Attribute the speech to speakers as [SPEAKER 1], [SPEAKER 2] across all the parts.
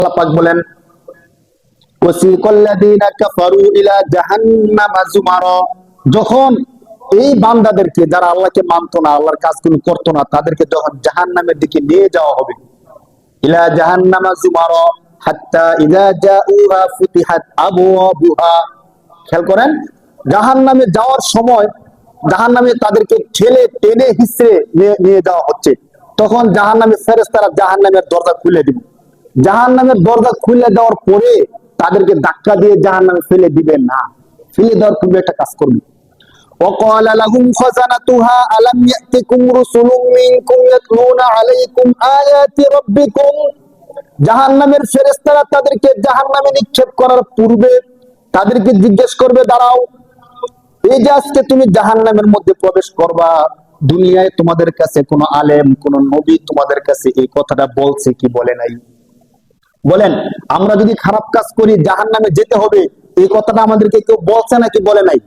[SPEAKER 1] আল্লাহ পাক বলেন ওয়াসিকাল্লাযীনা কাফারু ইলা জাহান্নামা যুমারা, যখন এই বান্দাদেরকে যারা আল্লাহকে মানতো না, আল্লাহর কাজগুলো করতো না, তাদেরকে যখন জাহান্নামের দিকে নিয়ে যাওয়া হবে, ইলা জাহান্নামা যুমারা হাত্তা ইযা জাউহা ফুতিহাত আবওয়াবুহা। খেয়াল করেন, জাহান্নামে যাওয়ার সময় জাহান্নামে তাদেরকে ঠেলে টেনে হিঁচড়ে নিয়ে যাওয়া হচ্ছে, তখন জাহান্নামের ফেরেশতারা জাহান্নামের দরজা খুলে দিবে। জাহান্নামের দরজা খুলে দেওয়ার পরে তাদেরকে ধাক্কা দিয়ে জাহান্নামে ফেলে দিবে না, ফেলে দেওয়ার পূর্বে একটা কাজ করবে। وقال لهم خزنتها ألم يأتكم رسل منكم يتلون عليكم آيات ربكم। জাহান্নামের ফেরেশতারা তাদেরকে জাহান্নামে নিক্ষেপ করার পূর্বে তাদেরকে জিজ্ঞেস করবে, দাঁড়াও, এই যে আজকে তুমি জাহান্নামের মধ্যে প্রবেশ করবা, দুনিয়ায় তোমাদের কাছে কোন আলেম কোন নবী তোমাদের কাছে এই কথাটা বলছে কি বলে নাই? বলেন, আমরা যদি খারাপ কাজ করি জাহান্নামে যেতে হবে, এই কথাটা আমাদেরকে কেউ বলছে নাকি বলে নাই?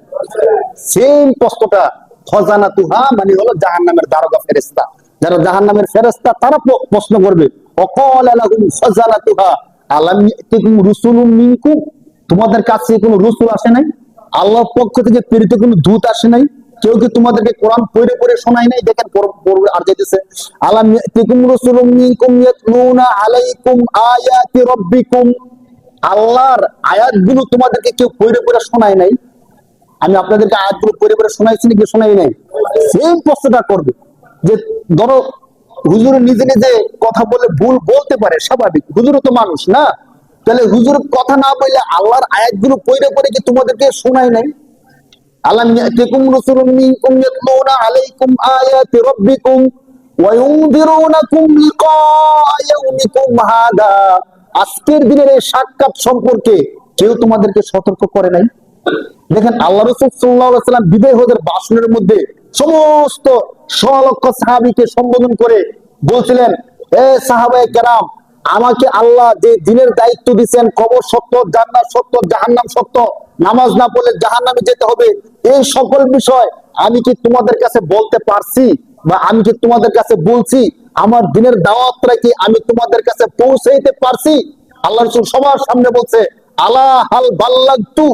[SPEAKER 1] সেম প্রশ্নটা খজানাতুহা মানে হলো জাহান্নামের দারোগা ফেরেশতা, যারা জাহান্নামের ফেরেশতা তারা প্রশ্ন করবে, ওয়াকালা লাহুম খজানাতুহা আলাম ইয়াতিকুম রুসুলুম মিনকুম, তোমাদের কাছে কোনো রসুল আসে নাই? আল্লাহর পক্ষ থেকে প্রেরিত কোনো দূত আসে নাই? কেউ কি তোমাদেরকে কোরআন পড়ে পড়ে শোনায় নাই? দেখেন আর যাইতেছে, আলাম ইয়াতিকুম রাসূলুম মিনকুম ইয়াতলুনা আলাইকুম আয়াতি রাব্বিকুম, আল্লাহর আয়াতগুলো তোমাদেরকে কেউ পড়ে পড়ে শোনায় নাই? আমি আপনাদেরকে আয়াতগুলো পড়ে পড়ে শোনাইছি নাকি শোনাই নাই? সেম প্রশ্নটা করবে যে, ধরো হুজুর নিজে নিজে কথা বলে ভুল বলতে পারে, স্বাভাবিক, হুজুরও তো মানুষ না, তাহলে হুজুর কথা না বললে আল্লাহর আয়াতগুলো পড়ে পড়ে কি তোমাদেরকে শোনায় নাই? আলাম ইয়াতিকুম রাসূলুম মিনকুম ইয়াতলুনা আলাইকুম আয়াতি রাব্বিকুম ওয়া ইউনযিরুনাকুম লিকাআ ইয়াউমিকুম হাদা, আজকের দিনের এই সাক্ষাৎ সম্পর্কে কেউ তোমাদেরকে সতর্ক করে নাই? দেখেন, আল্লাহ রাসূল সাল্লাল্লাহু আলাইহি ওয়াসাল্লাম বিদায় হজের ভাষণের মধ্যে সমস্ত সলক্ষ সাহাবীকে সম্বোধন করে বলছিলেন, এ সাহাবায়ে কেরাম, আমাকে আল্লাহ যে দিনের দায়িত্ব দিয়েছেন, কবর সত্য, জান্নাত সত্য, জাহান্নাম সত্য, নামাজ না পড়লে জাহান্নামে যেতে হবে, এই সকল বিষয় আমি কি তোমাদের কাছে বলতে পারছি বা আমি কি তোমাদের কাছে বলছি? আমার দিনের দাওয়াতটা কি আমি তোমাদের কাছে পৌঁছাইতে পারছি? আল্লাহ রাসূল সবার সামনে বলছে, আলা হাল বাল্লাগতু,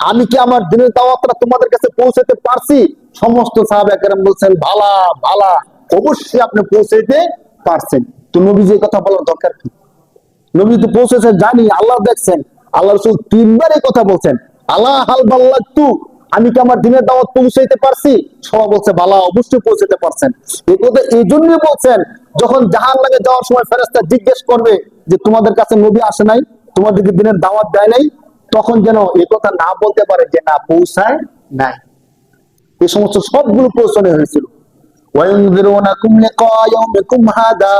[SPEAKER 1] আমি কি আমার দিনের দাওয়াতটা তোমাদের কাছে পৌঁছাতে পারছি? সমস্ত সাহাবায়ে কেরাম বলছেন, ভালা ভালা, অবশ্যই আপনি পৌঁছাইতে পারছেন। তো নবীজি এই কথা বলার দরকার কি? নবী তো পৌঁছেছে জানি, আল্লাহ দেখছেন। আল্লাহ রাসূল তিনবার এই কথা বলছেন, আলা হাল বাল্লাগতু, আমি কি আমার দিনের দাওয়াত পৌঁছাইতে পারছি? সবাই বলছে বালা, অবশ্যই পৌঁছাতে পারছেন। এই কথা এই জন্যই বলছেন, যখন জাহান্নামে যাওয়ার সময় ফেরেশতা জিজ্ঞেস করবে যে তোমাদের কাছে নবী আসে নাই, তোমাদেরকে দিনের দাওয়াত দেয় নাই, তখন যেন এই কথা না বলতে পারে যে না, পৌঁছায় নাই। এই সমস্ত সবগুলো পৌঁছানো হয়েছিল। ওয়াইনযিরুনাকুম লিকাআ ইয়াউমিকুম হাদা,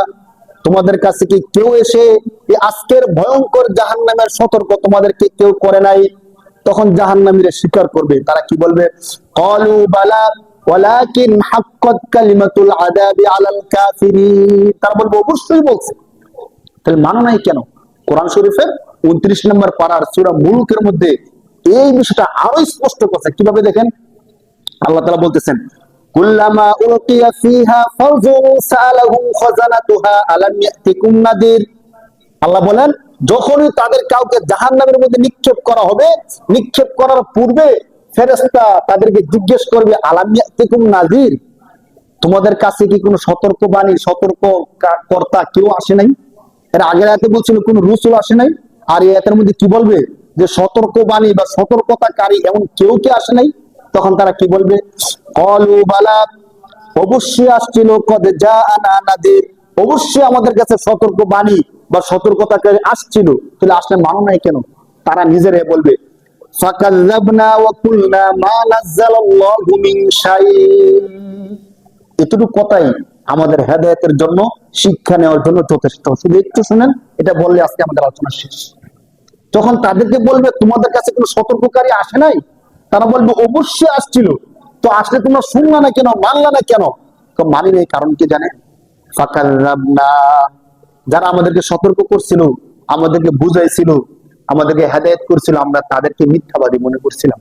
[SPEAKER 1] তোমাদের কাছে কি কেউ এসে এই আজকের ভয়ঙ্কর জাহান্নামের সতর্ক তোমাদেরকে কেউ করে নাই? তখন জাহান্নামীরা স্বীকার করবে, তারা কি বলবে? ক্বালু বালা ওয়ালাকিন হাক্কাত কালিমাতুল আযাবি আলাল কাফিরিন, তারা বলবে অবশ্যই বলছে। তাহলে মানো নাই কেন? কোরআন শরীফের 29 নম্বর পারার সূরা মুলুকের মধ্যে এই বিষয়টা আরো স্পষ্ট করছে। কিভাবে দেখেন, আল্লাহ তাআলা বলতেছেন, কুল্লামা উলকিয়া ফিহা ফাওজুন সালাহুম খাজানাতুহা আলাম ইয়াতিকুম নাদির। আল্লাহ বলেন, যখনই তাদের কাউকে জাহান্নামের মধ্যে নিক্ষেপ করা হবে, নিক্ষেপ করার পূর্বে ফেরেশতা তাদেরকে জিজ্ঞেস করবে, আলাম ইয়াতিকুম নাদির, তোমাদের কাছে কি কোনো সতর্কবাণী, সতর্ক কর্তা কেউ আসে নাই? এর আগের আয়াতে বলছিল কোন রাসূল আসে নাই, আর এই আয়াতের মধ্যে কি বলবে যে সতর্কবাণী বা সতর্কতাকারী এমন কেউ কি আসে নাই? তখন তারা কি বলবে? ক্বালু বালা, অবশ্যই আসছিল, কদ জাআনা নাদির, অবশ্যই আমাদের কাছে সতর্কবাণী বা সতর্কতাকারী আসছিল, তাহলে আসলে মানো নাই কেন? তারা নিজেরাই বলবে, ফাকাযাবনা ওয়া কুলনা মা নাযালাল্লাহু মিন শাই। এতটুকু কথাই আমাদের হেদায়েতের জন্য, শিক্ষা নেওয়ার জন্য যথেষ্ট। শুধু একটু শুনেন, এটা বললে আজকে আমাদের আলোচনা শেষ। যখন তাদেরকে বলবে তোমাদের কাছে কোনো সতর্ককারী আসে নাই, তারা বলবে অবশ্যই আসছিল, তো আসলে তোমরা শুনলা না কেন, মানলা না কেন? তো মানি নাই, কারণ কি জানেন? ফাকাযাবনা, যারা আমাদেরকে সতর্ক করছিল, আমাদেরকে বুঝাইছিল, আমাদেরকে হেদায়েত করছিল, আমরা তাদেরকে মিথ্যাবাদী মনে করছিলাম।